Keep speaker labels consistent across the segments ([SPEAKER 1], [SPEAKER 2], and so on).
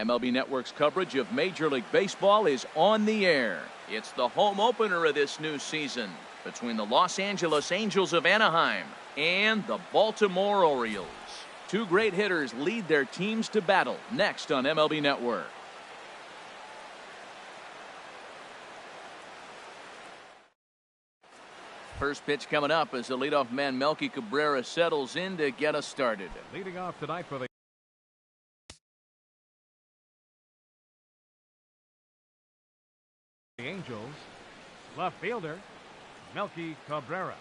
[SPEAKER 1] MLB Network's coverage of Major League Baseball is on the air. It's the home opener of this new season between the Los Angeles Angels of Anaheim and the Baltimore Orioles. Two great hitters lead their teams to battle next on MLB Network. First pitch coming up as the leadoff man Melky Cabrera settles in to get us started.
[SPEAKER 2] Leading off tonight for the Angels, left fielder Melky Cabrera.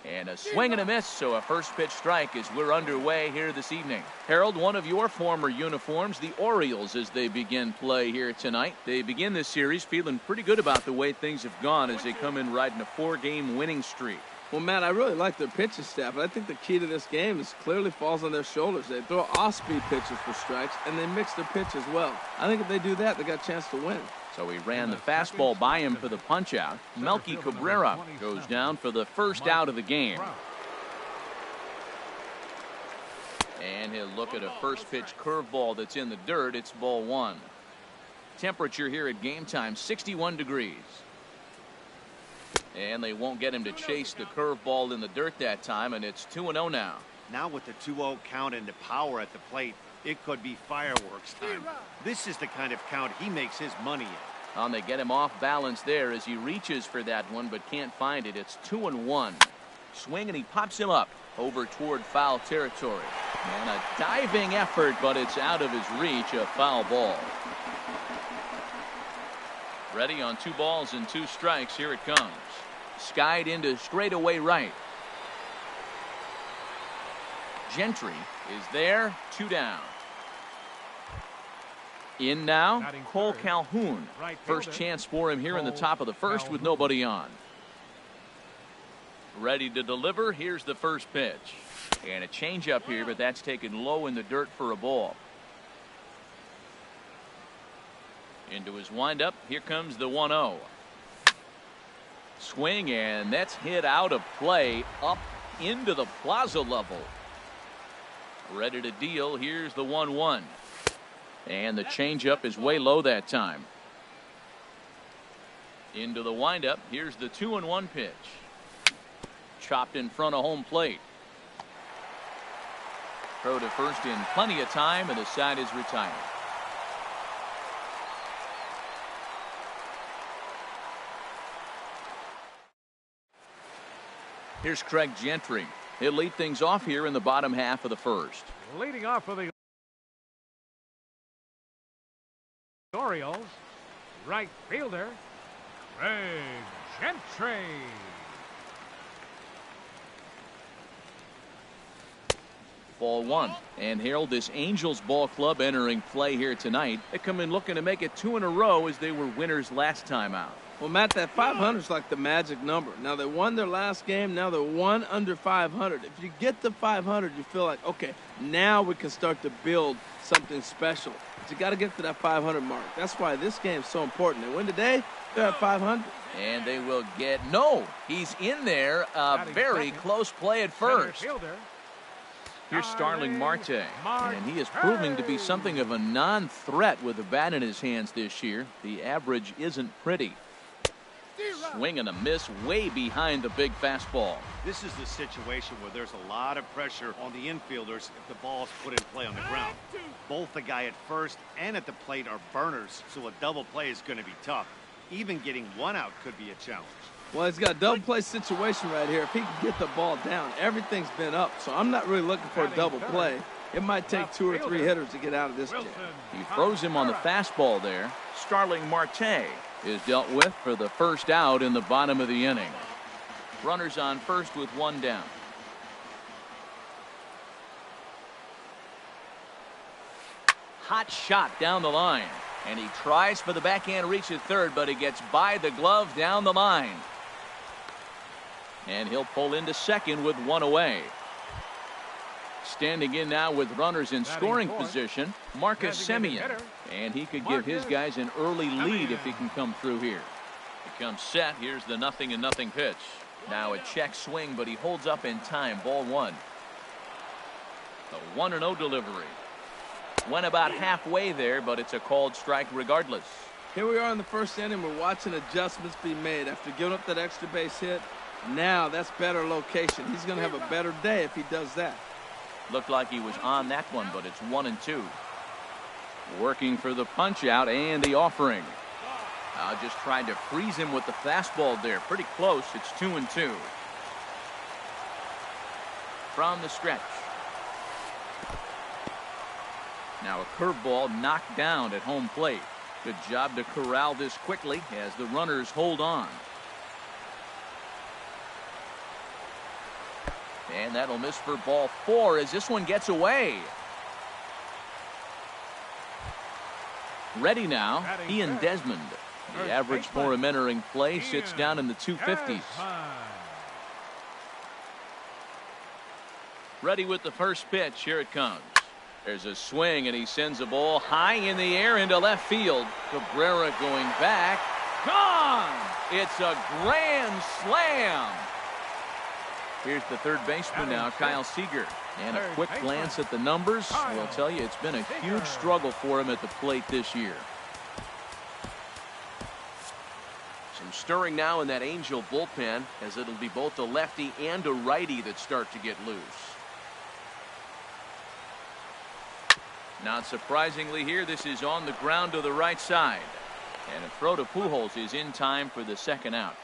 [SPEAKER 1] And a swing and a miss, so a first pitch strike as we're underway here this evening. Harold, one of your former uniforms, the Orioles, as they begin play here tonight. They begin this series feeling pretty good about the way things have gone as they come in riding a 4-game winning streak.
[SPEAKER 3] Well, Matt, I really like their pitching staff, but I think the key to this game is clearly falls on their shoulders. They throw off-speed pitches for strikes, and they mix their pitch as well. I think if they do that, they got a chance to win.
[SPEAKER 1] So he ran the fastball by him for the punch-out. Melky Cabrera goes down for the first out of the game. And he'll look at a first-pitch curveball that's in the dirt. It's ball one. Temperature here at game time, 61 degrees. And they won't get him to chase the curveball in the dirt that time, and it's 2-0 now.
[SPEAKER 4] Now with the 2-0 count and the power at the plate, it could be fireworks time. This is the kind of count he makes his money in.
[SPEAKER 1] They get him off balance there as he reaches for that one but can't find it. It's 2-1. Swing and he pops him up over toward foul territory. And a diving effort, but it's out of his reach, a foul ball. Ready on 2 balls and 2 strikes. Here it comes. Skied into straightaway right. Gentry is there, 2 down. In now, Cole Calhoun. First chance for him here in the top of the first with nobody on. Ready to deliver. Here's the first pitch. And a changeup here, but that's taken low in the dirt for a ball. Into his windup. Here comes the 1-0. Swing, and that's hit out of play up into the plaza level. Ready to deal. Here's the 1-1. And the changeup is way low that time. Into the windup. Here's the 2-1 pitch. Chopped in front of home plate. Throw to first in plenty of time, and the side is retired. Here's Craig Gentry. He'll lead things off here in the bottom half of the first.
[SPEAKER 2] Leading off for the Orioles, right fielder Craig Gentry.
[SPEAKER 1] Ball one. And Harold, this Angels ball club entering play here tonight. They come in looking to make it 2 in a row as they were winners last time out.
[SPEAKER 3] Well, Matt, that 500 is like the magic number. Now, they won their last game. Now they're 1 under 500. If you get to 500, you feel like, okay, now we can start to build something special. But you got to get to that 500 mark. That's why this game is so important. They win today, they're at 500.
[SPEAKER 1] And they will get, no, he's in there. Very close play at first. Here's Starling Marte, and he is proving to be something of a non-threat with the bat in his hands this year. The average isn't pretty. Swing and a miss way behind the big fastball.
[SPEAKER 4] This is the situation where there's a lot of pressure on the infielders if the ball is put in play on the ground. Both the guy at first and at the plate are burners, so a double play is going to be tough. Even getting 1 out could be a challenge.
[SPEAKER 3] Well, he's got a double play situation right here. If he can get the ball down, everything's been up. So I'm not really looking for a double play. It might take 2 or 3 hitters to get out of this jam.
[SPEAKER 1] He throws him on the fastball there. Starling Marte is dealt with for the first out in the bottom of the inning. Runners on first with 1 down. Hot shot down the line. And he tries for the backhand reach at third, but he gets by the glove down the line. And he'll pull into second with 1 away. Standing in now with runners in scoring position, Marcus Semien. And he could give his guys an early lead if he can come through here. He comes set. Here's the 0-0 pitch. Now a check swing, but he holds up in time. Ball 1. The 1-0 delivery. Went about halfway there, but it's a called strike regardless.
[SPEAKER 3] Here we are in the first inning. We're watching adjustments be made after giving up that extra base hit. Now that's better location. He's going to have a better day if he does that.
[SPEAKER 1] Looked like he was on that one, but it's 1-2. Working for the punch out and the offering. Just tried to freeze him with the fastball there. Pretty close. It's 2-2. From the stretch. Now a curveball knocked down at home plate. Good job to corral this quickly as the runners hold on. And that'll miss for ball 4 as this one gets away. Ready now, Ian Desmond. The average for him entering play sits down in the 250s. Ready with the first pitch. Here it comes. There's a swing, and he sends a ball high in the air into left field. Cabrera going back. Gone! It's a grand slam. Here's the third baseman now, Kyle Seager. And a quick glance at the numbers will tell you it's been a huge struggle for him at the plate this year. Some stirring now in that Angel bullpen, as it'll be both a lefty and a righty that start to get loose. Not surprisingly here, this is on the ground to the right side. And a throw to Pujols is in time for the second out.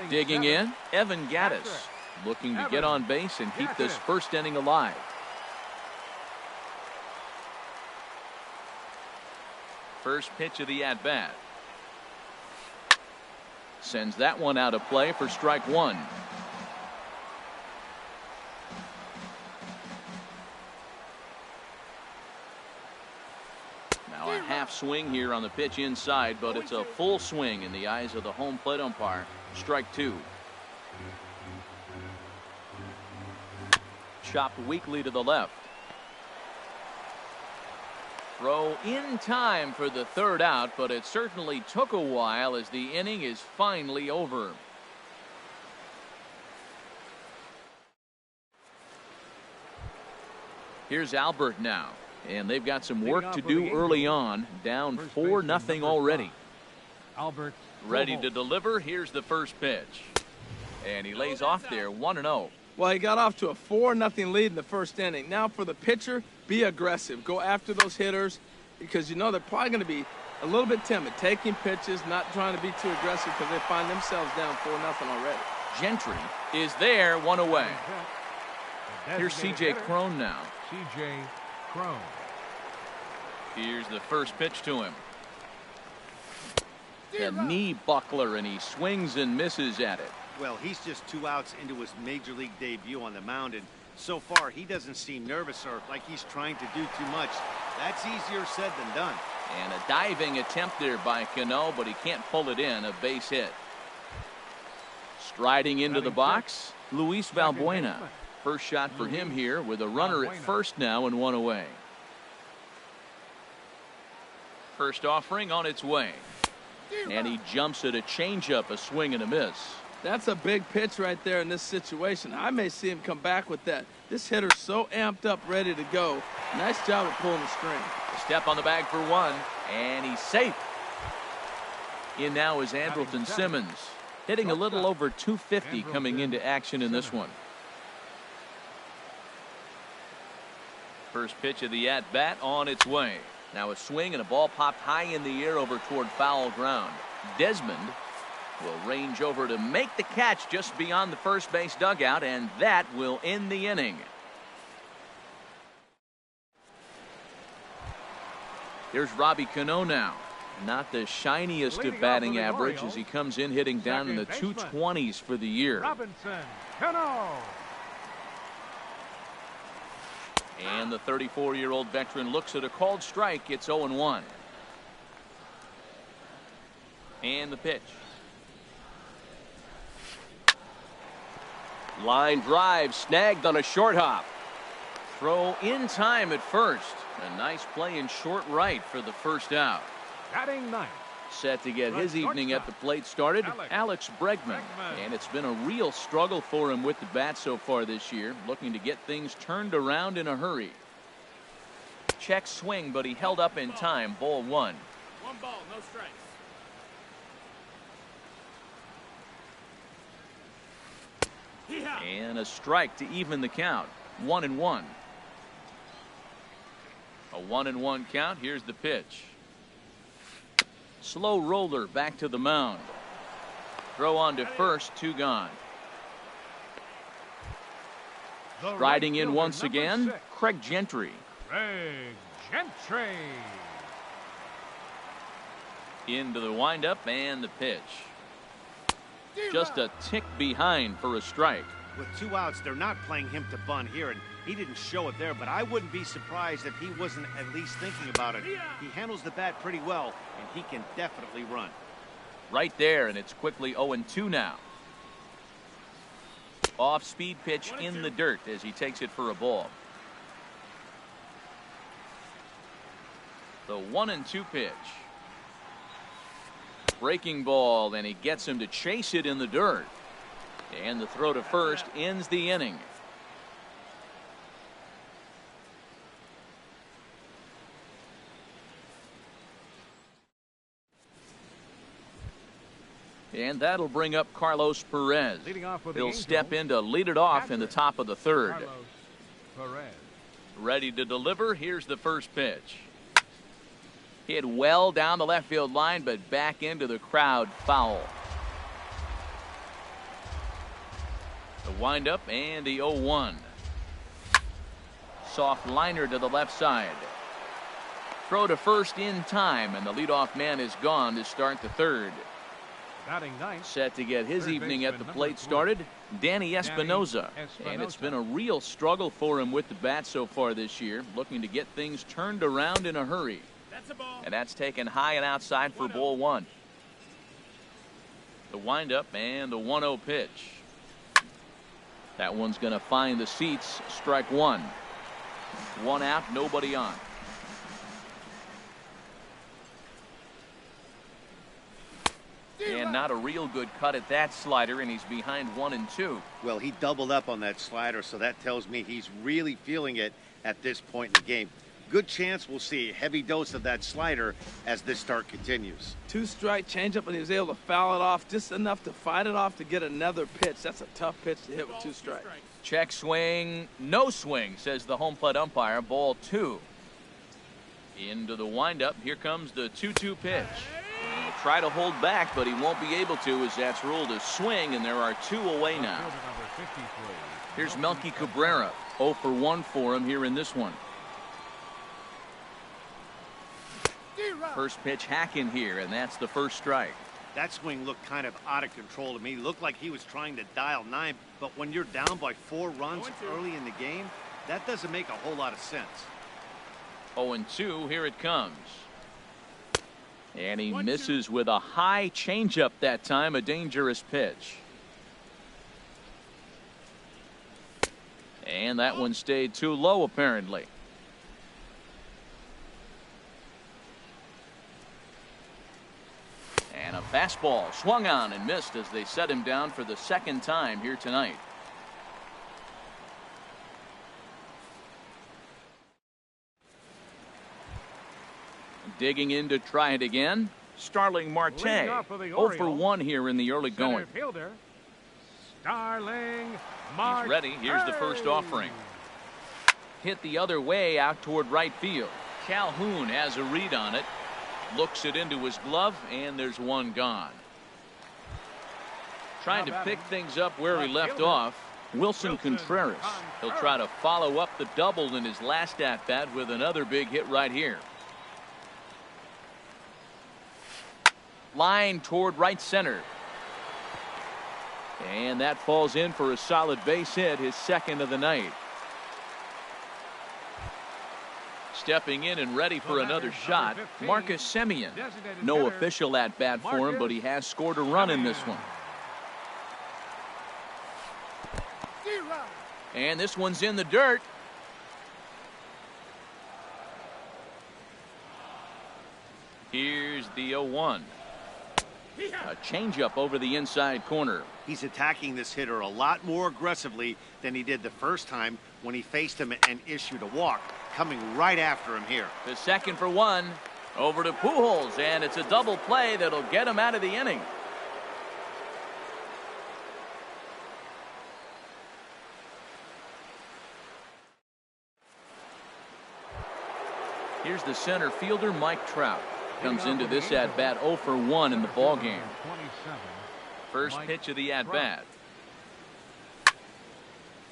[SPEAKER 1] Digging in, Evan Gattis, looking to get on base and keep this first inning alive. First pitch of the at-bat. Sends that one out of play for strike 1. Now a half swing here on the pitch inside, but it's a full swing in the eyes of the home plate umpire. Strike 2. Chopped weakly to the left. Throw in time for the third out, but it certainly took a while as the inning is finally over. Here's Albert now, and they've got some work to do early on. Down 4-0 already.
[SPEAKER 2] Albert
[SPEAKER 1] ready to deliver. Here's the first pitch, and he lays off there. 1-0.
[SPEAKER 3] Well, he got off to a 4-0 lead in the first inning. Now for the pitcher, be aggressive. Go after those hitters because you know they're probably going to be a little bit timid, taking pitches, not trying to be too aggressive because they find themselves down 4-0 already.
[SPEAKER 1] Gentry is there, one away. Here's C.J. Cron now.
[SPEAKER 2] C.J. Cron.
[SPEAKER 1] Here's the first pitch to him. A knee buckler, and he swings and misses at it.
[SPEAKER 4] Well, he's just 2 outs into his major league debut on the mound, and so far he doesn't seem nervous or like he's trying to do too much. That's easier said than done.
[SPEAKER 1] And a diving attempt there by Cano, but he can't pull it in. A base hit. Striding into the box, Luis Valbuena. First shot for him here with a runner at first now and 1 away. First offering on its way. And he jumps at a changeup, a swing and a miss.
[SPEAKER 3] That's a big pitch right there in this situation. I may see him come back with that. This hitter's so amped up, ready to go. Nice job of pulling the string.
[SPEAKER 1] A step on the bag for 1, and he's safe. In now is Andrelton Simmons, hitting a little over 250 coming into action in this one. First pitch of the at-bat on its way. Now a swing and a ball popped high in the air over toward foul ground. Desmond will range over to make the catch just beyond the first base dugout, and that will end the inning. Here's Robbie Cano now. Not the shiniest of batting average as he comes in hitting down in the 220s for the year.
[SPEAKER 2] Robinson Cano.
[SPEAKER 1] And the 34-year-old veteran looks at a called strike. It's 0-1. And the pitch. Line drive snagged on a short hop. Throw in time at first. A nice play in short right for the first out.
[SPEAKER 2] Batting ninth.
[SPEAKER 1] Set to get his evening at the plate started, Alex Bregman. And it's been a real struggle for him with the bat so far this year, looking to get things turned around in a hurry. Check swing, but he held up in time. Ball 1.
[SPEAKER 5] 1 ball, no strikes.
[SPEAKER 1] And a strike to even the count. 1-1. A 1-1 count. Here's the pitch. Slow roller back to the mound. Throw on to first, 2 gone. Riding in once again, Craig Gentry.
[SPEAKER 2] Craig Gentry.
[SPEAKER 1] Into the windup and the pitch. Just a tick behind for a strike.
[SPEAKER 4] With 2 outs, they're not playing him to bunt here, and he didn't show it there, but I wouldn't be surprised if he wasn't at least thinking about it. He handles the bat pretty well, and he can definitely run.
[SPEAKER 1] Right there, and it's quickly 0-2 now. Off-speed pitch in the dirt as he takes it for a ball. The 1-2 pitch. Breaking ball, and he gets him to chase it in the dirt. And the throw to first ends the inning. And that'll bring up Carlos Perez. He'll step in to lead it off in the top of the 3rd. Ready to deliver. Here's the first pitch. Hit well down the left field line, but back into the crowd, foul. The windup and the 0-1. Soft liner to the left side. Throw to first in time, and the leadoff man is gone to start the 3rd. Set to get his evening at the plate started, Danny Espinoza. And it's been a real struggle for him with the bat so far this year, looking to get things turned around in a hurry. And that's taken high and outside for ball 1. The windup and the 1-0 pitch. That one's going to find the seats. Strike 1. 1 out, nobody on. And not a real good cut at that slider, and he's behind 1-2.
[SPEAKER 4] Well, he doubled up on that slider, so that tells me he's really feeling it at this point in the game. Good chance we'll see a heavy dose of that slider as this start continues.
[SPEAKER 3] 2-strike changeup, and he was able to foul it off just enough to fight it off to get another pitch. That's a tough pitch to hit with 2 strikes.
[SPEAKER 1] Check swing, no swing, says the home plate umpire. Ball 2. Into the windup. Here comes the 2-2 pitch. He'll try to hold back, but he won't be able to, as that's ruled a swing, and there are 2 away now. Here's Melky Cabrera. 0 for 1 for him here in this one. First pitch hack in here, and that's the first strike.
[SPEAKER 4] That swing looked kind of out of control to me. Looked like he was trying to dial 9, but when you're down by 4 runs early in the game, that doesn't make a whole lot of sense.
[SPEAKER 1] 0-2, here it comes. And he misses with a high changeup that time, a dangerous pitch. And that one stayed too low, apparently. And a fastball swung on and missed as they set him down for the 2nd time here tonight. Digging in to try it again, Starling Marte. 0 for 1 here in the early going.
[SPEAKER 2] Starling
[SPEAKER 1] Marte. He's ready. Here's the first offering. Hit the other way out toward right field. Calhoun has a read on it. Looks it into his glove, and there's 1 gone. Trying to pick things up where he left off, Wilson Contreras. He'll try to follow up the double in his last at-bat with another big hit right here. Line toward right center. And that falls in for a solid base hit, his 2nd of the night. Stepping in and ready for another shot, Marcus Semien. No official at-bat for him, but he has scored a run in this one. And this one's in the dirt. Here's the 0-1. A changeup over the inside corner.
[SPEAKER 4] He's attacking this hitter a lot more aggressively than he did the first time when he faced him and issued a walk. Coming right after him here.
[SPEAKER 1] The second for one. Over to Pujols, and it's a double play that'll get him out of the inning. Here's the center fielder, Mike Trout. Comes into this at-bat 0 for 1 in the ballgame. First pitch of the at-bat.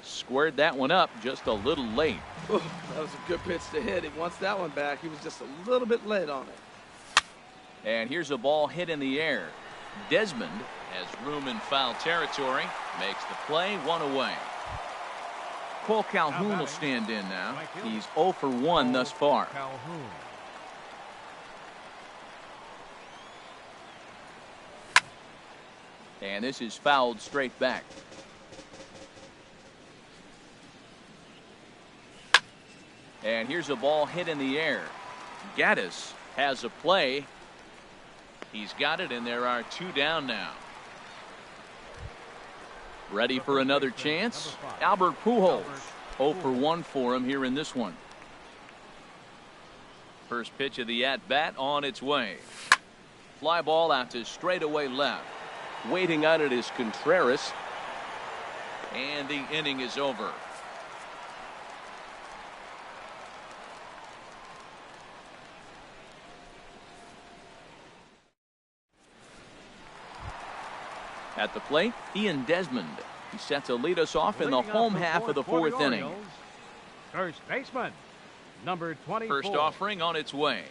[SPEAKER 1] Squared that one up just a little late.
[SPEAKER 3] Ooh, that was a good pitch to hit. He wants that one back. He was just a little bit late on it.
[SPEAKER 1] And here's a ball hit in the air. Desmond has room in foul territory. Makes the play, 1 away. Cole Calhoun will stand in now. He's 0 for 1 thus far. And this is fouled straight back. And here's a ball hit in the air. Gaddis has a play. He's got it, and there are 2 down now. Ready for another chance? Albert Pujols. 0 for 1 for him here in this one. First pitch of the at-bat on its way. Fly ball out to straightaway left. Waiting on it is Contreras. And the inning is over. At the plate, Ian Desmond. He set to lead us off in the home half of the 4th inning.
[SPEAKER 2] First baseman, number 24.
[SPEAKER 1] First offering on its way.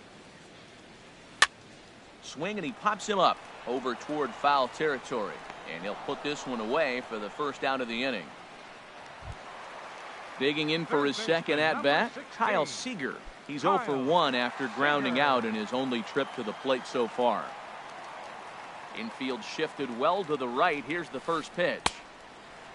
[SPEAKER 1] Swing, and he pops him up over toward foul territory. And he'll put this one away for the first out of the inning. Digging in for his second at-bat, Kyle Seager. He's 0 for 1 after grounding out in his only trip to the plate so far. Infield shifted well to the right. Here's the first pitch.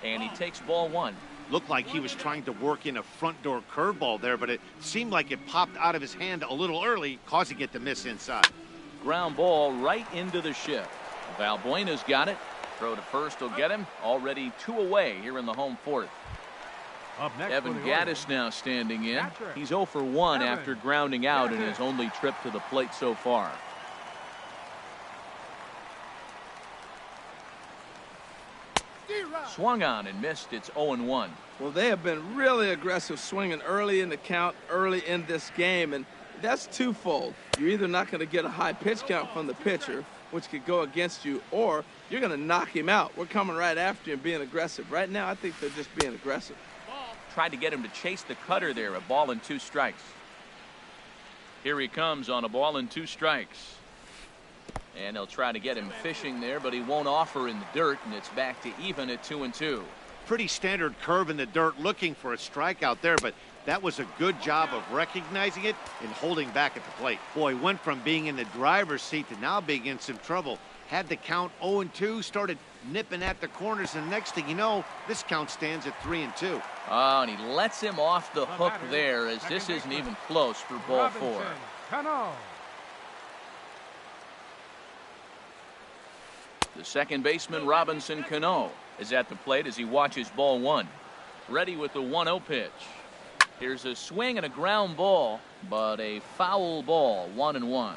[SPEAKER 1] And he takes ball 1.
[SPEAKER 4] Looked like he was trying to work in a front door curveball there, but it seemed like it popped out of his hand a little early, causing it to miss inside.
[SPEAKER 1] Ground ball right into the shift. Valbuena's got it. Throw to first will get him. Already 2 away here in the home 4th. Evan Gaddis now standing in. He's 0 for 1 after grounding out in his only trip to the plate so far. Swung on and missed. It's 0-1.
[SPEAKER 3] Well, they have been really aggressive swinging early in the count, early in this game, and that's twofold. You're either not going to get a high pitch count from the pitcher, which could go against you, or you're going to knock him out. We're coming right after you and being aggressive. Right now, I think they're just being aggressive.
[SPEAKER 1] Tried to get him to chase the cutter there. A ball and 2 strikes. Here he comes on a ball and 2 strikes. And they'll try to get him fishing there, but he won't offer in the dirt, and it's back to even at 2-2.
[SPEAKER 4] Pretty standard curve in the dirt, looking for a strikeout there, but that was a good job of recognizing it and holding back at the plate. Boy, went from being in the driver's seat to now being in some trouble. Had the count 0-2, started nipping at the corners, and next thing you know, this count stands at 3-2.
[SPEAKER 1] Oh, and he lets him off the hook there, as this isn't even close for ball 4. The second baseman, Robinson Cano, is at the plate as he watches ball 1. Ready with the 1-0 pitch. Here's a swing and a ground ball, but a foul ball, 1-1.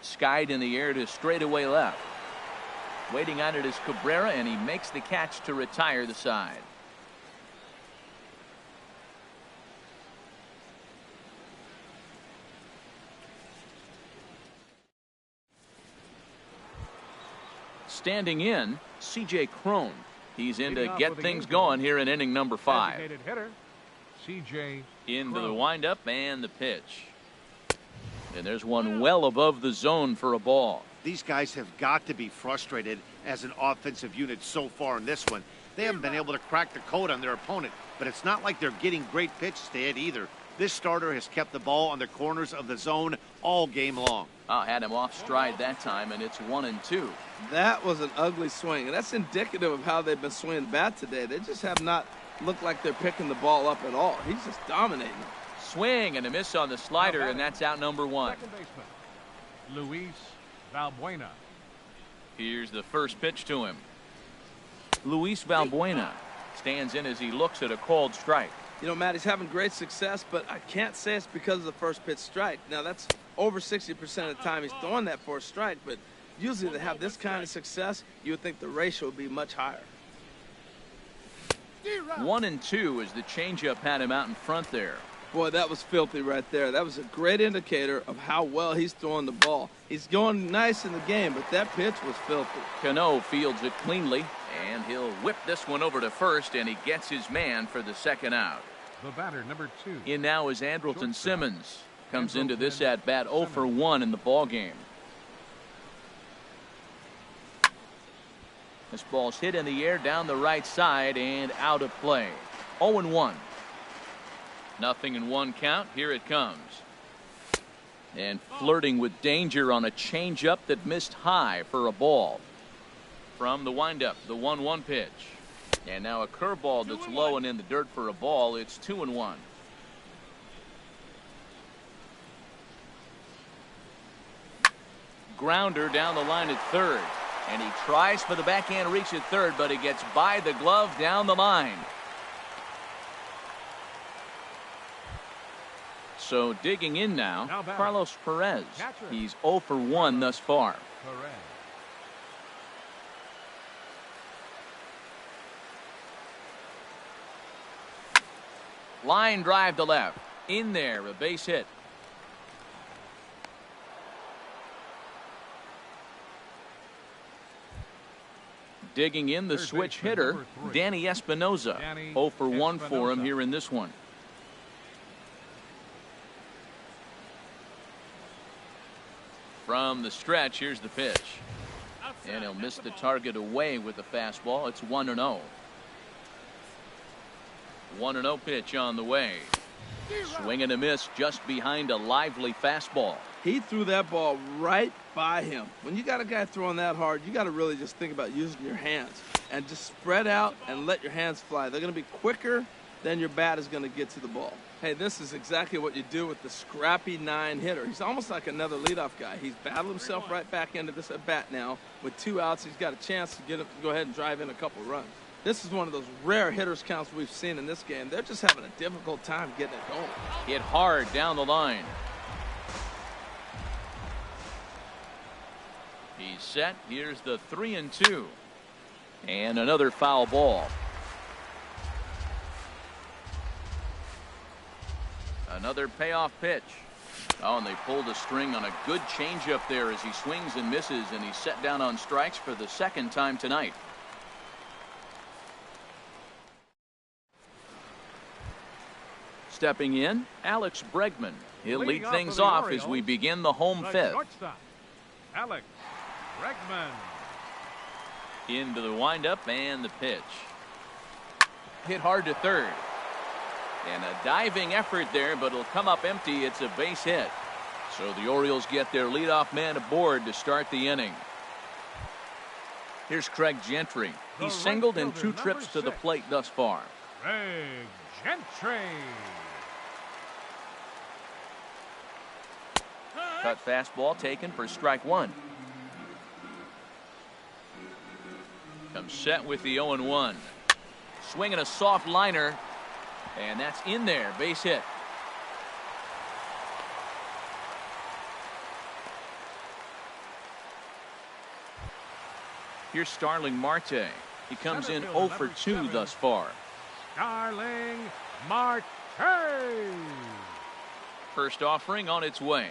[SPEAKER 1] Skied in the air to straightaway left. Waiting on it is Cabrera, and he makes the catch to retire the side. Standing in, C.J. Cron. He's in to get things going here in inning number 5. Into the windup and the pitch. And there's one well above the zone for a ball.
[SPEAKER 4] These guys have got to be frustrated as an offensive unit so far in this one. They haven't been able to crack the code on their opponent, but it's not like they're getting great pitches to hit either. This starter has kept the ball on the corners of the zone all game long.
[SPEAKER 1] Had him off stride that time, and it's 1-2.
[SPEAKER 3] That was an ugly swing, and that's indicative of how they've been swinging bat today. They just have not look like they're picking the ball up at all. He's just dominating them.
[SPEAKER 1] Swing and a miss on the slider, and that's out number one.
[SPEAKER 2] Second baseman, Luis Valbuena.
[SPEAKER 1] Here's the first pitch to him. Luis Valbuena stands in as he looks at a called strike.
[SPEAKER 3] You know, Matt, he's having great success, but I can't say it's because of the first pitch strike. Now, that's over 60% of the time he's throwing that for a strike, but usually to have this kind of success, you would think the ratio would be much higher.
[SPEAKER 1] 1-2 as the changeup had him out in front there.
[SPEAKER 3] Boy, that was filthy right there. That was a great indicator of how well he's throwing the ball. He's going nice in the game, but that pitch was filthy.
[SPEAKER 1] Cano fields it cleanly, and he'll whip this one over to first, and he gets his man for the second out.
[SPEAKER 2] The batter, number 2.
[SPEAKER 1] In now is Andrelton Simmons. Comes into this at-bat 0 for 1 in the ball game. This ball's hit in the air down the right side and out of play. 0-1. 0-1 count. Here it comes. And flirting with danger on a changeup that missed high for a ball. From the windup, the 1-1 pitch. And now a curveball that's low and in the dirt for a ball. It's 2-1. Grounder down the line at third. And he tries for the backhand reach at third, but he gets by the glove down the line. So digging in now, Carlos Perez. He's 0 for 1 thus far. Line drive to left. In there, a base hit. Digging in, the switch hitter, Danny Espinoza. 0 for 1 for him here in this one. From the stretch, here's the pitch. And he'll miss the target away with the fastball. It's 1-0. 1-0 pitch on the way. Swing and a miss just behind a lively fastball.
[SPEAKER 3] He threw that ball right by him. When you got a guy throwing that hard, you got to really just think about using your hands and just spread out and let your hands fly. They're going to be quicker than your bat is going to get to the ball. Hey, this is exactly what you do with the scrappy 9 hitter. He's almost like another leadoff guy. He's battled himself right back into this at bat now. With 2 outs, he's got a chance to go ahead and drive in a couple runs. This is one of those rare hitters counts we've seen in this game. They're just having a difficult time getting it going.
[SPEAKER 1] Hit hard down the line. He's set. Here's the 3-2. And another foul ball. Another payoff pitch. Oh, and they pulled a string on a good changeup there as he swings and misses, and he's set down on strikes for the second time tonight. Stepping in, Alex Bregman. He'll lead things off as we begin the home fifth.
[SPEAKER 2] Alex Bregman.
[SPEAKER 1] Into the windup and the pitch. Hit hard to third. And a diving effort there, but it'll come up empty. It's a base hit. So the Orioles get their leadoff man aboard to start the inning. Here's Craig Gentry. He's singled in 2 trips to the plate thus far.
[SPEAKER 2] Craig Gentry.
[SPEAKER 1] Cut fastball taken for strike 1. Comes set with the 0-1. Swinging a soft liner. And that's in there. Base hit. Here's Starling Marte. He comes in 0 for 2 thus far.
[SPEAKER 2] Starling Marte.
[SPEAKER 1] First offering on its way.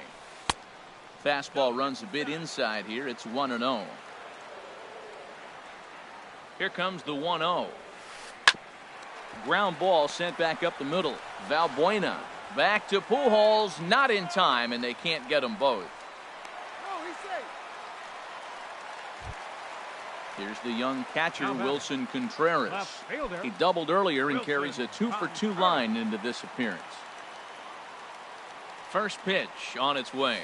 [SPEAKER 1] Fastball runs a bit inside here. It's 1-0. Here comes the 1-0. Ground ball sent back up the middle. Valbuena back to Pujols, not in time, and they can't get them both. Here's the young catcher, Wilson Contreras. He doubled earlier and carries a 2 for 2 line into this appearance. First pitch on its way.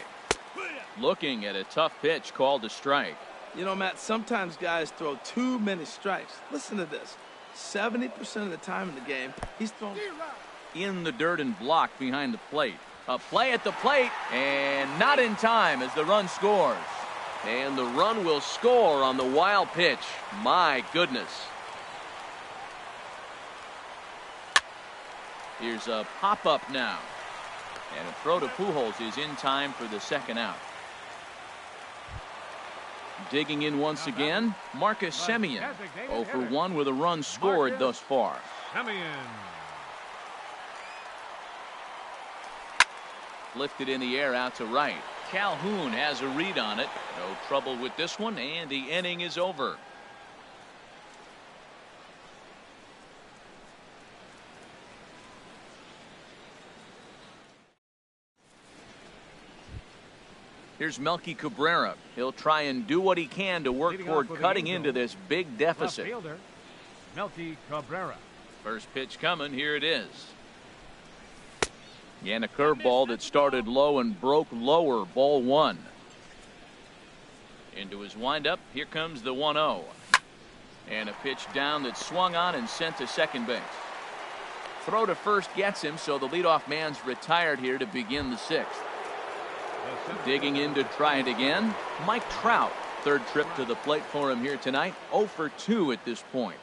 [SPEAKER 1] Looking at a tough pitch called a strike.
[SPEAKER 3] You know, Matt, sometimes guys throw too many strikes. Listen to this. 70% of the time in the game, he's thrown
[SPEAKER 1] in the dirt and blocked behind the plate. A play at the plate, and not in time as the run scores. And the run will score on the wild pitch. My goodness. Here's a pop-up now. And a throw to Pujols is in time for the second out. Digging in once again, Marcus Semien. 0 for 1 with a run scored thus far. Lifted in the air out to right. Calhoun has a read on it. No trouble with this one, and the inning is over. Here's Melky Cabrera. He'll try and do what he can to work toward cutting into this big deficit.
[SPEAKER 2] Left fielder, Melky Cabrera.
[SPEAKER 1] First pitch coming. Here it is. And a curveball that started low and broke lower. Ball 1. Into his windup. Here comes the 1-0. And a pitch down that swung on and sent to second base. Throw to first gets him, so the leadoff man's retired here to begin the 6th. Digging in to try it again, Mike Trout. Third trip to the plate for him here tonight. 0 for 2 at this point.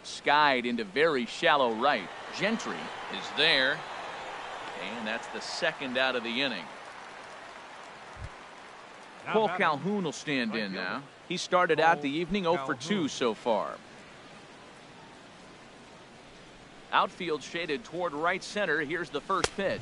[SPEAKER 1] Skied into very shallow right. Gentry is there. And that's the second out of the inning. Cole Calhoun will stand in now. He started out the evening 0 for 2 so far. Outfield shaded toward right center. Here's the first pitch.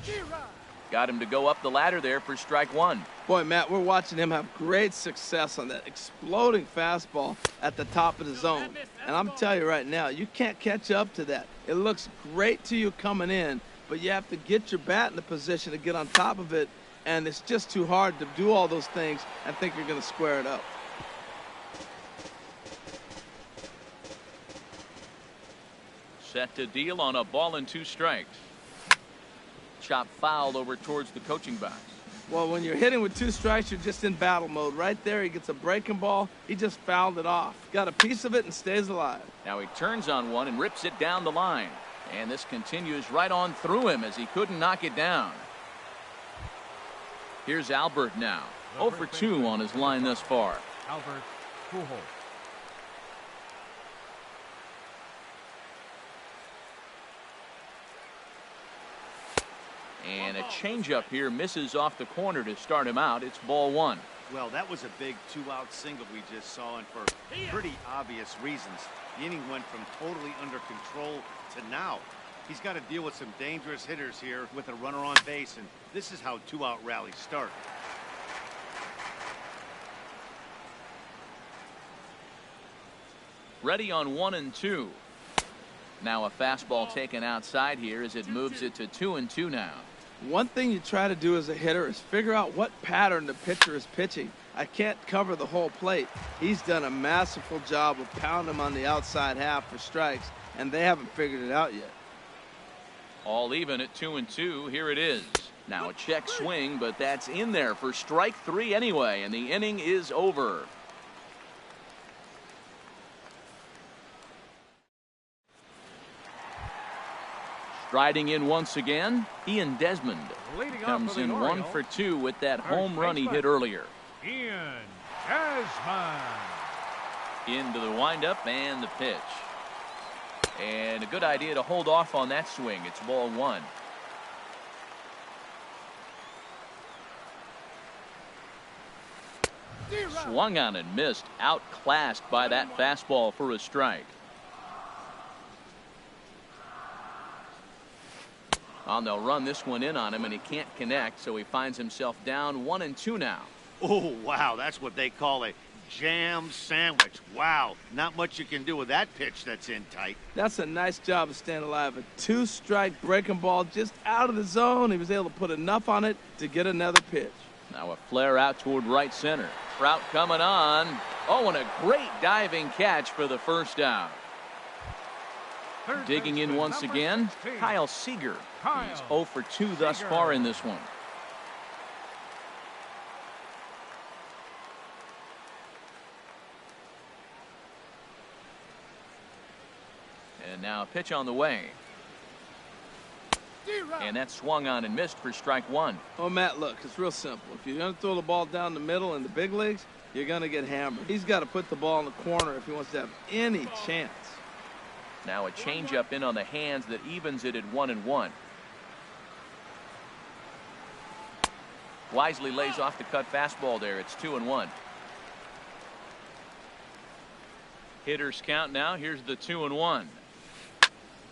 [SPEAKER 1] Got him to go up the ladder there for strike 1.
[SPEAKER 3] Boy, Matt, we're watching him have great success on that exploding fastball at the top of the zone. And I'm telling you right now, you can't catch up to that. It looks great to you coming in, but you have to get your bat in the position to get on top of it. And it's just too hard to do all those things and think you're going to square it up.
[SPEAKER 1] Set to deal on a ball and 2 strikes. Chop foul over towards the coaching box.
[SPEAKER 3] Well, when you're hitting with 2 strikes, you're just in battle mode. Right there, he gets a breaking ball. He just fouled it off. Got a piece of it and stays alive.
[SPEAKER 1] Now he turns on one and rips it down the line. And this continues right on through him as he couldn't knock it down. Here's Albert now. 0 for 2 on his line thus far.
[SPEAKER 2] Albert Pujols.
[SPEAKER 1] And a changeup here misses off the corner to start him out. It's ball 1.
[SPEAKER 4] Well, that was a big 2-out single we just saw, and for pretty obvious reasons. The inning went from totally under control to now. He's got to deal with some dangerous hitters here with a runner on base, and this is how 2-out rallies start.
[SPEAKER 1] Ready on 1 and 2. Now a fastball taken outside here as it moves it to 2 and 2 now.
[SPEAKER 3] One thing you try to do as a hitter is figure out what pattern the pitcher is pitching. I can't cover the whole plate. He's done a masterful job of pounding him on the outside half for strikes, and they haven't figured it out yet.
[SPEAKER 1] All even at 2 and 2. Here it is. Now a check swing, but that's in there for strike 3 anyway, and the inning is over. Striding in once again, Ian Desmond comes in 1 for 2 with that home run he hit earlier.
[SPEAKER 2] Ian Desmond.
[SPEAKER 1] Into the windup and the pitch. And a good idea to hold off on that swing. It's ball 1. Swung on and missed. Outclassed by that fastball for a strike. Well, they'll run this one in on him, and he can't connect, so he finds himself down 1 and 2 now.
[SPEAKER 4] Oh, wow, that's what they call a jam sandwich. Wow, not much you can do with that pitch that's in tight.
[SPEAKER 3] That's a nice job of staying alive. A 2-strike breaking ball just out of the zone. He was able to put enough on it to get another pitch.
[SPEAKER 1] Now a flare out toward right center. Trout coming on. Oh, and a great diving catch for the first out. Digging in once again, Kyle Seager. He's 0 for 2 thus far in this one. And now a pitch on the way. And that swung on and missed for strike one.
[SPEAKER 3] Oh, Matt, look, it's real simple. If you're going to throw the ball down the middle in the big leagues, you're going to get hammered. He's got to put the ball in the corner if he wants to have any chance.
[SPEAKER 1] Now a changeup in on the hands that evens it at 1-1. Wisely lays off the cut fastball there. It's 2-1. Hitters count now. Here's the 2-1.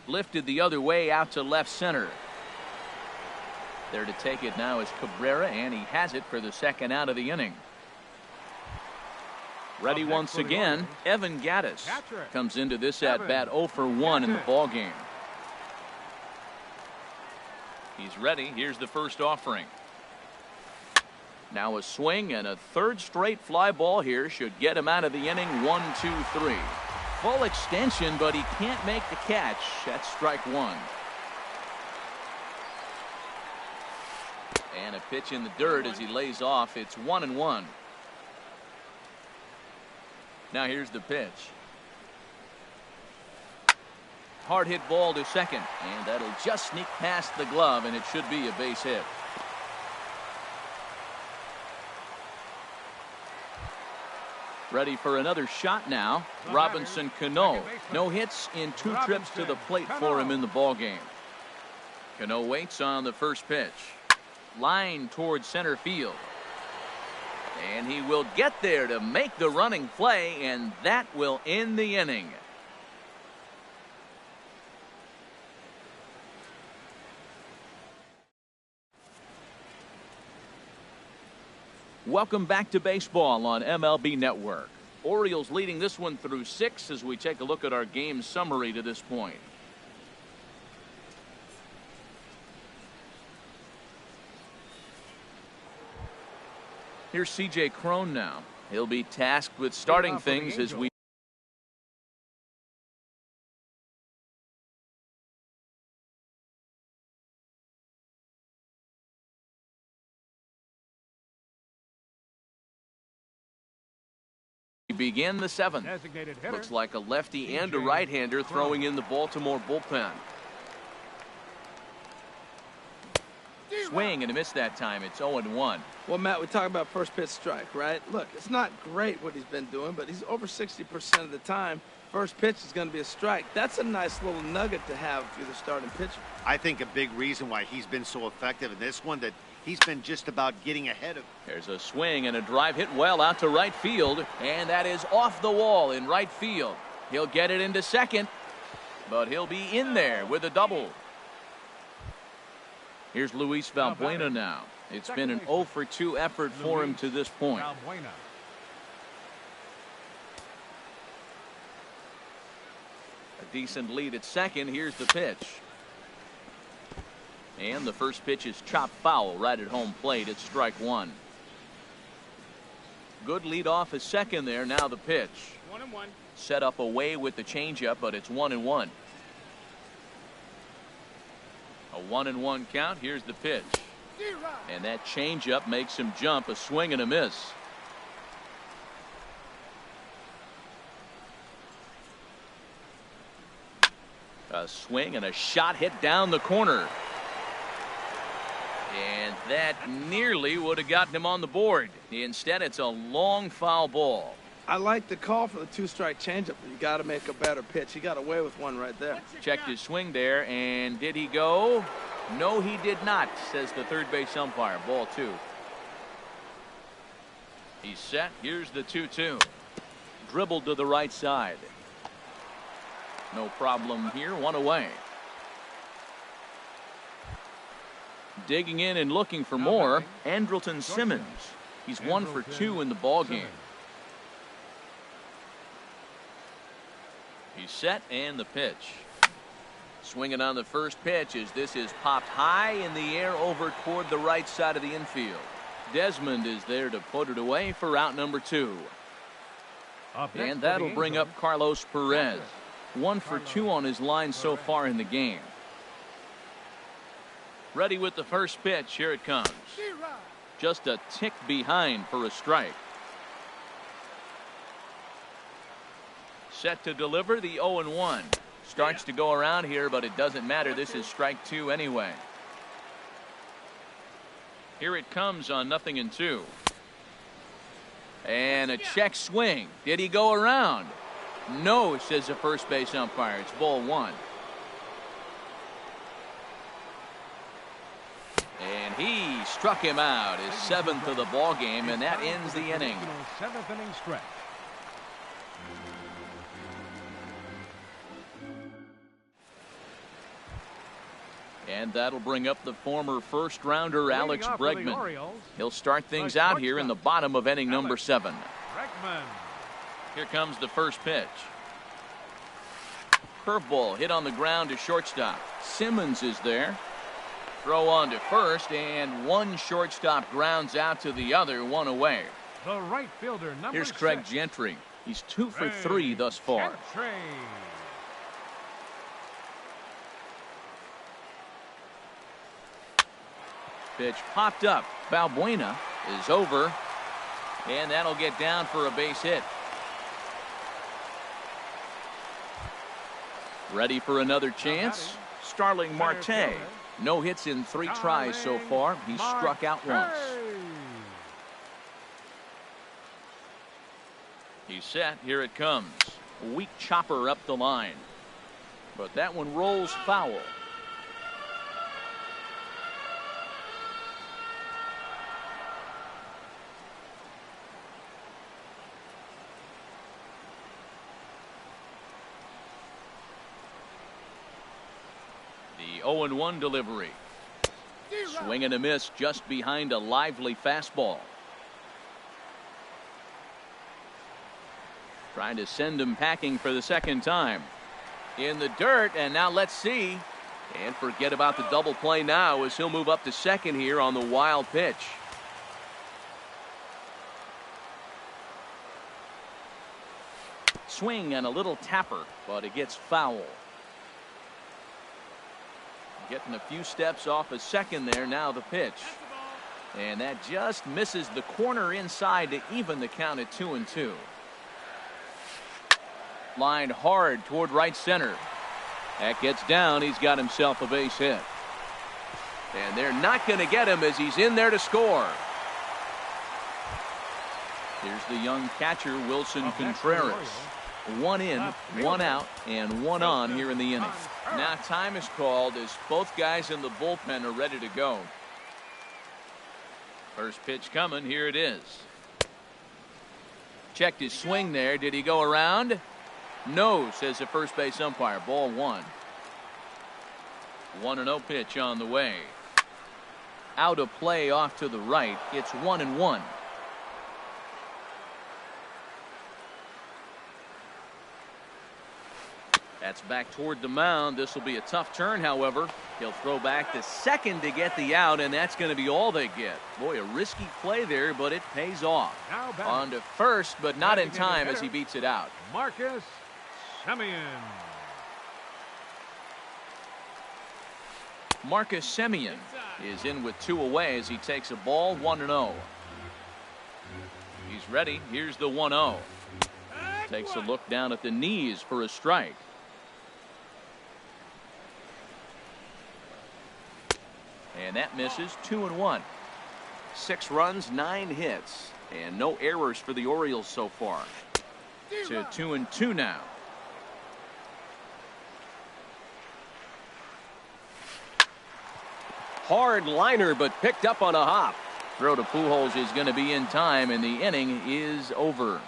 [SPEAKER 1] Lifted the other way out to left center. There to take it now is Cabrera, and he has it for the second out of the inning. Ready once again, Evan Gattis comes into this at bat 0 for 1 in the ball game. He's ready. Here's the first offering. Now a swing and a third straight fly ball here should get him out of the inning. 1-2-3. Full extension, but he can't make the catch. That's strike one. And a pitch in the dirt as he lays off. It's 1-1. Now here's the pitch. Hard hit ball to second, and that'll just sneak past the glove, and it should be a base hit. Ready for another shot now. Robinson Cano. No hits in 2 trips to the plate for him in the ball game. Cano waits on the first pitch. Line towards center field. And he will get there to make the running play, and that will end the inning. Welcome back to baseball on MLB Network. Orioles leading this one through 6 as we take a look at our game summary to this point. Here's C.J. Cron now. He'll be tasked with starting things as we begin the 7th. Looks like a lefty and a right-hander throwing in the Baltimore bullpen. Swing and a miss that time. It's 0-1.
[SPEAKER 3] Well, Matt, we talk about first pitch strike, right? Look, it's not great what he's been doing, but he's over 60% of the time. First pitch is going to be a strike. That's a nice little nugget to have if you're the starting pitcher.
[SPEAKER 4] I think a big reason why he's been so effective in this one that he's been just about getting ahead of.
[SPEAKER 1] There's a swing and a drive hit well out to right field, and that is off the wall in right field. He'll get it into second, but he'll be in there with a double. Here's Luis Valbuena now. It's been an 0 for 2 effort for him to this point. A decent lead at second. Here's the pitch. And the first pitch is chopped foul right at home plate. It's strike one. Good lead off at second there. Now the pitch.
[SPEAKER 5] 1-1.
[SPEAKER 1] Set up away with the changeup, but it's 1-1. A 1-1 count. Here's the pitch. And that changeup makes him jump. A swing and a miss. A swing and a shot hit down the corner. And that nearly would have gotten him on the board. Instead, it's a long foul ball.
[SPEAKER 3] I like the call for the 2-strike changeup, but you got to make a better pitch. He got away with one right there.
[SPEAKER 1] Checked his swing there, and did he go? No, he did not, says the third base umpire. Ball 2. He's set. Here's the 2-2. Dribbled to the right side. No problem here. One away. Digging in and looking for more, Andrelton Simmons. He's 1 for 2 in the ball game. He's set, and the pitch. Swinging on the first pitch as this is popped high in the air over toward the right side of the infield. Desmond is there to put it away for out number 2. And that'll bring up Carlos Perez. 1 for 2 on his line so far in the game. Ready with the first pitch. Here it comes. Just a tick behind for a strike. Set to deliver the 0-1. Starts to go around here, but it doesn't matter. This is strike 2 anyway. Here it comes on 0-2. And a check swing. Did he go around? No, says the first base umpire. It's ball 1. And he struck him out, his 7th of the ball game, and that ends the inning.
[SPEAKER 2] 7th inning stretch.
[SPEAKER 1] And that'll bring up the former first-rounder Alex Bregman. He'll start things out here in the bottom of inning number 7. Here comes the first pitch. Curveball hit on the ground to shortstop. Simmons is there. Throw on to first, and one shortstop grounds out to the other, 1 away.
[SPEAKER 2] The right fielder, number
[SPEAKER 1] Here's Craig
[SPEAKER 2] 6.
[SPEAKER 1] Gentry. He's 2 for 3 thus far.
[SPEAKER 2] Gentry.
[SPEAKER 1] Pitch popped up. Balbuena is over, and that'll get down for a base hit. Ready for another chance? Starling Marte. No hits in 3 tries so far. He's struck out once. He's set. Here it comes. A weak chopper up the line. But that one rolls foul. The 0-1 delivery. Swing and a miss just behind a lively fastball. Trying to send him packing for the second time. In the dirt, and now let's see. And forget about the double play now as he'll move up to second here on the wild pitch. Swing and a little tapper, but it gets foul. Getting a few steps off a second there. Now the pitch. And that just misses the corner inside to even the count at 2-2. Lined hard toward right center. That gets down. He's got himself a base hit. And they're not going to get him as he's in there to score. Here's the young catcher, Wilson Contreras. 1 in, 1 out, and 1 on here in the inning. Now time is called as both guys in the bullpen are ready to go. First pitch coming. Here it is. Checked his swing there. Did he go around? No, says the first base umpire. Ball 1. 1-0 pitch on the way. Out of play off to the right. It's 1-1. That's back toward the mound. This will be a tough turn, however. He'll throw back to second to get the out, and that's going to be all they get. Boy, a risky play there, but it pays off. On to first, but not in time as he beats it out.
[SPEAKER 2] Marcus Semien.
[SPEAKER 1] Marcus Semien is in with 2 away as he takes a ball. 1-0. He's ready. Here's the 1-0. Takes a look down at the knees for a strike. And that misses. 2-1. 6 runs, 9 hits, and no errors for the Orioles so far. To 2-2 now. Hard liner, but picked up on a hop. Throw to Pujols is going to be in time, and the inning is over.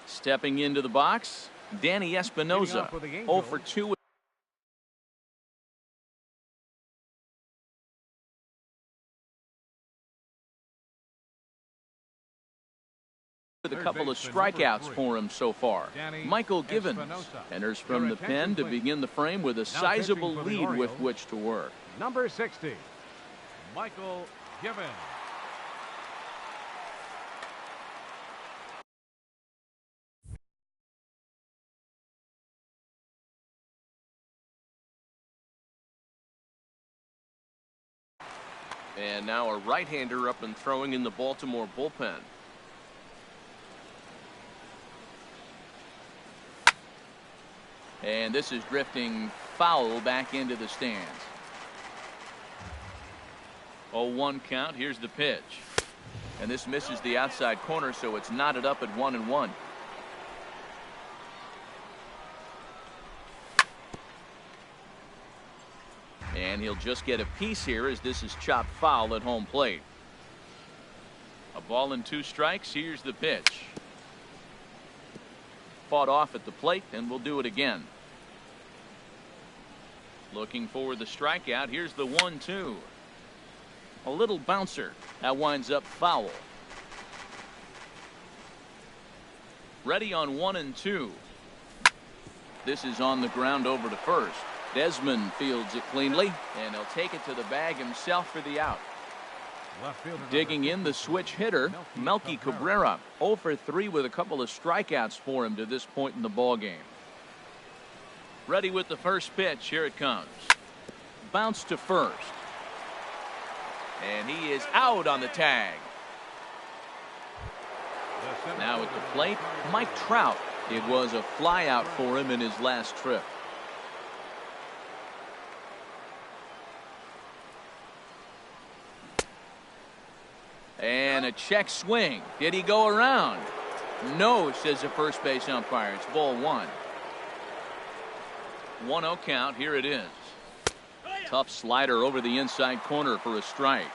[SPEAKER 1] Stepping into the box, Danny Espinosa, 0 for 2. With a couple of strikeouts for him so far. Michael Givens enters from the pen to begin the frame with a sizable lead with which to work.
[SPEAKER 2] Number 60, Michael Givens.
[SPEAKER 1] And now a right-hander up and throwing in the Baltimore bullpen. And this is drifting foul back into the stands. 0-1 count. Here's the pitch. And this misses the outside corner, so it's knotted up at 1-1. And he'll just get a piece here as this is chopped foul at home plate. A ball and 2 strikes. Here's the pitch. Fought off at the plate, and we'll do it again. Looking for the strikeout. Here's the 1-2. A little bouncer. That winds up foul. Ready on 1-2. This is on the ground over to first. Desmond fields it cleanly, and he'll take it to the bag himself for the out. Digging in the switch hitter, Melky Cabrera. 0 for 3 with a couple of strikeouts for him to this point in the ball game. Ready with the first pitch. Here it comes. Bounce to first. And he is out on the tag. Now at the plate, Mike Trout. It was a fly out for him in his last trip. And a check swing. Did he go around? No, says the first base umpire. It's ball 1. 1-0 count. Here it is. Tough slider over the inside corner for a strike.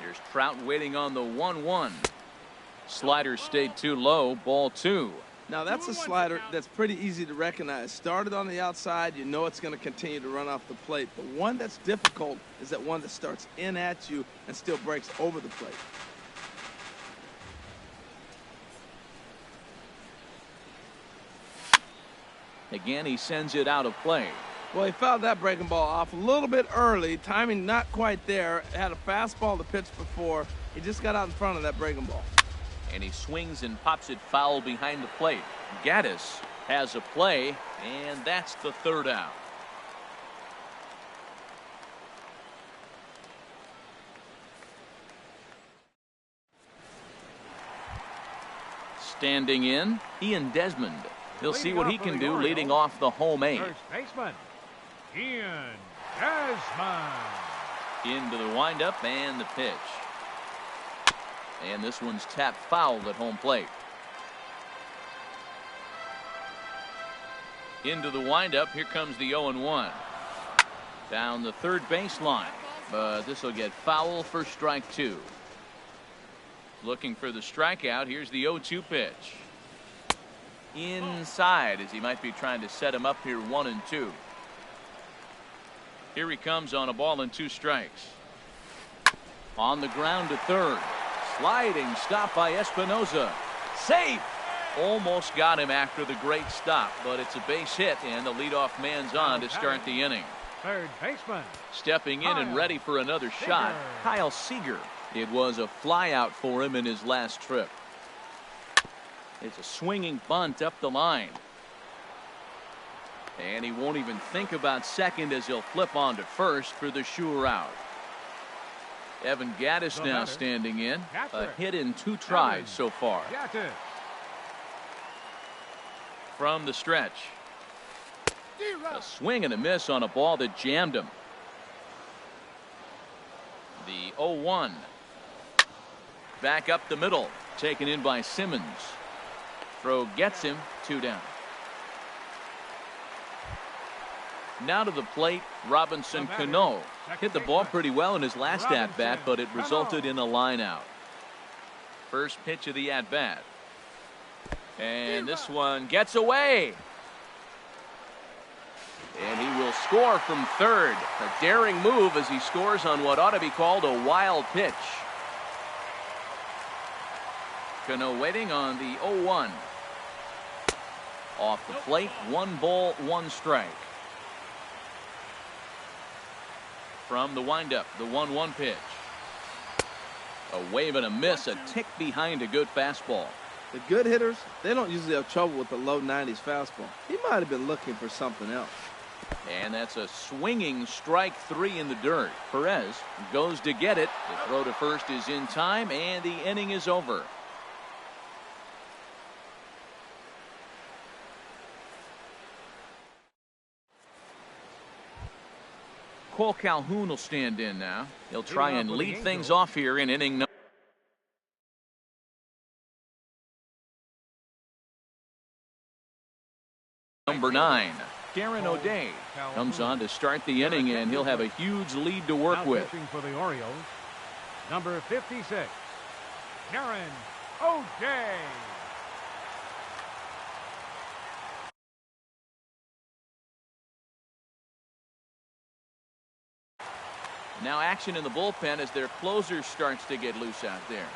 [SPEAKER 1] Here's Trout waiting on the 1-1. Slider stayed too low. Ball 2.
[SPEAKER 3] Now that's a slider that's pretty easy to recognize. Started on the outside, you know it's going to continue to run off the plate. The one that's difficult is that one that starts in at you and still breaks over the plate.
[SPEAKER 1] Again, he sends it out of play.
[SPEAKER 3] Well, he fouled that breaking ball off a little bit early. Timing not quite there. Had a fastball to pitch before. He just got out in front of that breaking ball.
[SPEAKER 1] And he swings and pops it foul behind the plate. Gaddis has a play, and that's the 3rd out. Standing in, Ian Desmond. He'll see what he can do leading off the home 8.
[SPEAKER 2] First baseman, Ian Desmond.
[SPEAKER 1] Into the windup and the pitch. And this one's tapped foul at home plate. Into the windup. Here comes the 0-1. Down the third baseline. But this will get foul for strike 2. Looking for the strikeout. Here's the 0-2 pitch. Inside as he might be trying to set him up here 1-2. Here he comes on a ball and 2 strikes. On the ground to third. Sliding stop by Espinosa. Safe. Almost got him after the great stop, but it's a base hit, and the leadoff man's on to start the inning.
[SPEAKER 2] Third baseman.
[SPEAKER 1] Stepping in and ready for another shot, Kyle Seager. It was a fly out for him in his last trip. It's a swinging bunt up the line. And he won't even think about second as he'll flip on to first for the sure out. Evan Gaddis now standing in. A hit in 2 tries so far. From the stretch. A swing and a miss on a ball that jammed him. The 0-1. Back up the middle. Taken in by Simmons. Throw gets him. 2 down. Now to the plate, Robinson Cano. Hit the ball pretty well in his last at-bat, but it resulted in a line out. First pitch of the at-bat. And this one gets away. And he will score from third. A daring move as he scores on what ought to be called a wild pitch. Cano waiting on the 0-1. Off the plate, 1 ball, 1 strike. From the windup, the 1-1 pitch. A wave and a miss, a tick behind a good fastball.
[SPEAKER 3] The good hitters, they don't usually have trouble with the low 90s fastball. He might have been looking for something else.
[SPEAKER 1] And that's a swinging strike 3 in the dirt. Perez goes to get it. The throw to first is in time, and the inning is over. Cole Calhoun will stand in now. He'll try and lead things off here in inning number 9. Darren O'Day comes on to start the inning, and he'll have a huge lead to work with.
[SPEAKER 2] For the Orioles, number 56, Darren O'Day.
[SPEAKER 1] Now action in the bullpen as their closer starts to get loose out there.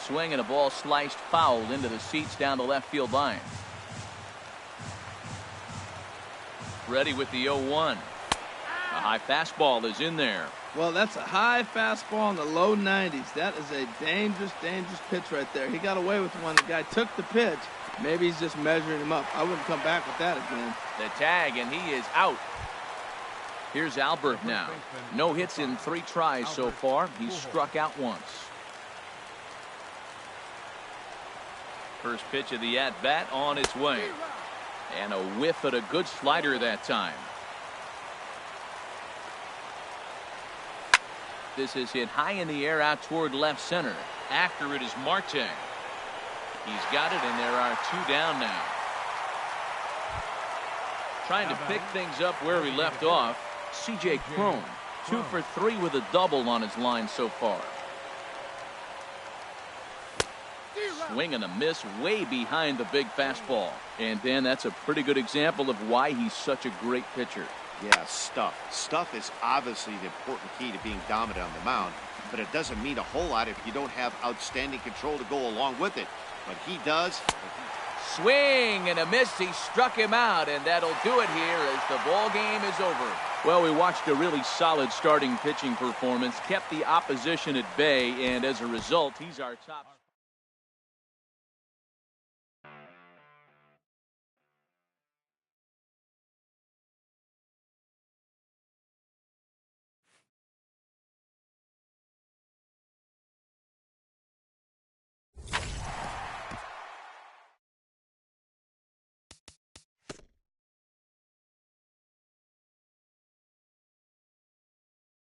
[SPEAKER 1] Swing and a ball sliced foul into the seats down the left field line. Ready with the 0-1. A high fastball is in there.
[SPEAKER 3] Well, that's a high fastball in the low 90s. That is a dangerous, dangerous pitch right there. He got away with one. The guy took the pitch. Maybe he's just measuring him up. I wouldn't come back with that again.
[SPEAKER 1] The tag, and he is out. Here's Albert now. No hits in 3 tries so far. He's struck out once. First pitch of the at-bat on its way. And a whiff at a good slider that time. This is hit high in the air out toward left center. After it is Marte. He's got it, and there are 2 down now. Trying to pick things up where he left off. C.J. Cron, 2 for 3 with a double on his line so far. Swing and a miss way behind the big fastball. And Dan, that's a pretty good example of why he's such a great pitcher.
[SPEAKER 4] Yeah, stuff. Stuff is obviously the important key to being dominant on the mound, but it doesn't mean a whole lot if you don't have outstanding control to go along with it. But he does.
[SPEAKER 1] Swing and a miss. He struck him out, and that'll do it here as the ball game is over. Well, we watched a really solid starting pitching performance, kept the opposition at bay, and as a result, he's our top.